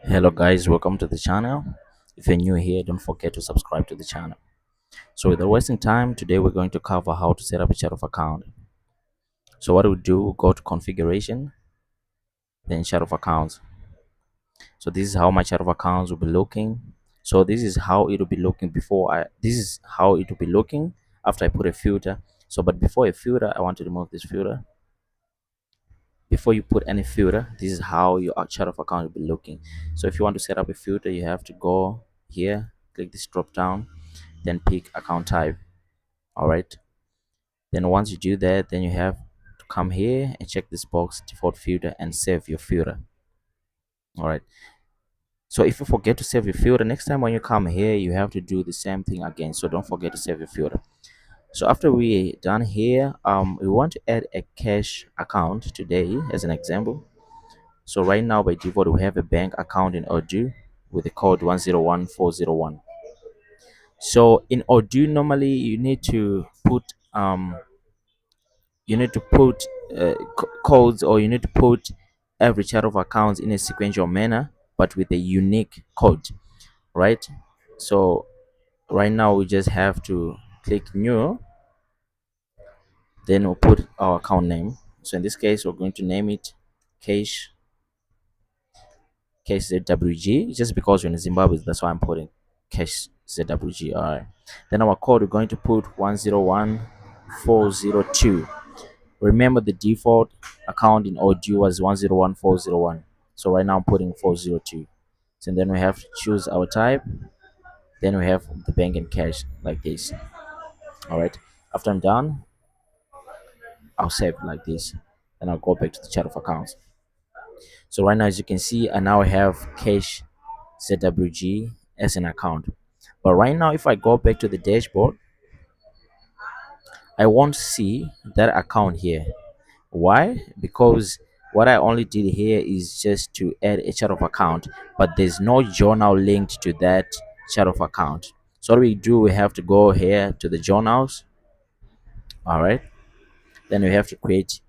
Hello guys, welcome to the channel. If you're new here, don't forget to subscribe to the channel. So without wasting time, today we're going to cover how to set up a chart of account. So what we do, go to configuration, then chart of accounts. So this is how my chart of accounts will be looking. So this is how it will be looking this is how it will be looking after I put a filter. So but before a filter, I want to remove this filter. Before you put any filter, this is how your chart of account will be looking. So if you want to set up a filter, you have to go here, click this drop down, then pick account type. All right, then once you do that, then you have to come here and check this box default filter and save your filter. All right, so if you forget to save your filter, next time when you come here, you have to do the same thing again. So don't forget to save your filter. So after we done here, we want to add a cash account today as an example. So right now by default we have a bank account in Odoo with the code 101401. So in Odoo normally you need to put codes, or you need to put every chart of accounts in a sequential manner but with a unique code, right? So right now we just have to click new, then we'll put our account name. So in this case we're going to name it cash cash ZWG, just because we're in Zimbabwe, that's why I'm putting cash ZWG. All right, then our code we're going to put 101402. Remember the default account in Odoo was 101401, so right now I'm putting 402. So then we have to choose our type, then we have the bank and cash like this. All right, after I'm done, I'll save like this, and I'll go back to the chart of accounts. So right now, as you can see, I now have cash ZWG as an account. But right now, if I go back to the dashboard, I won't see that account here. Why? Because what I only did here is just to add a chart of account, but there's no journal linked to that chart of account. So what we do, we have to go here to the journals. All right, then we have to create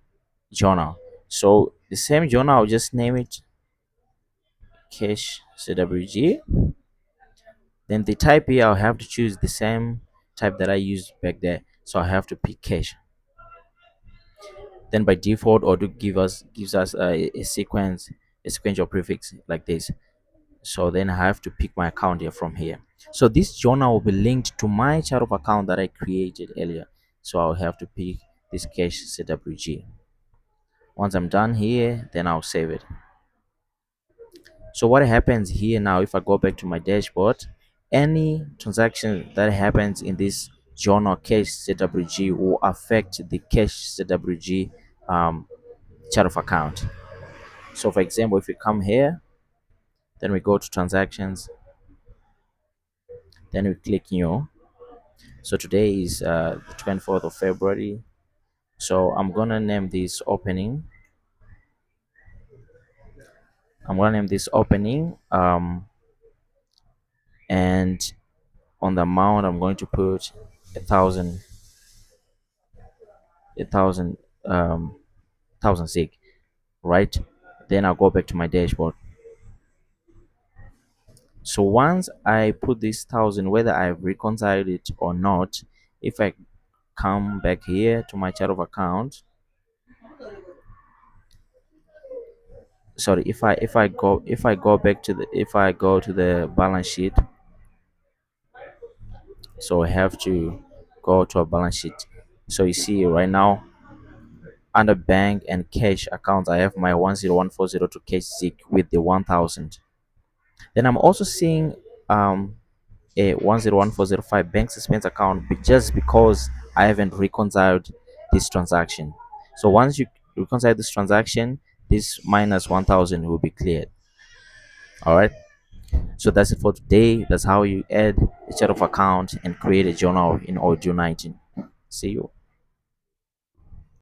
journal. So the same journal, I'll just name it cash CWG. Then the type here, I'll have to choose the same type that I used back there. So I have to pick cash. Then by default, Odoo gives us a sequential prefix like this. So then I have to pick my account here from here. So this journal will be linked to my chart of account that I created earlier. So I'll have to pick this cash CWG. Once I'm done here, then I'll save it. So what happens here now, if I go back to my dashboard, any transaction that happens in this journal cash CWG will affect the cash CWG chart of account. So for example, if we come here, then we go to transactions, then we click new. So today is the 24th of February. So I'm gonna name this opening. And on the amount I'm going to put a thousand thousand sig, right? Then I'll go back to my dashboard. So once I put this thousand, whether I've reconciled it or not, if I come back here to my chart of account, sorry, if I go back to the if I go to the balance sheet, so I have to go to a balance sheet. So you see right now under bank and cash accounts, I have my 101402 cash sig with the 1000. Then I'm also seeing a 101405 bank suspense account, just because I haven't reconciled this transaction. So once you reconcile this transaction, this minus 1000 will be cleared. All right, so that's it for today. That's how you add a chart of account and create a journal in Odoo 19. See you.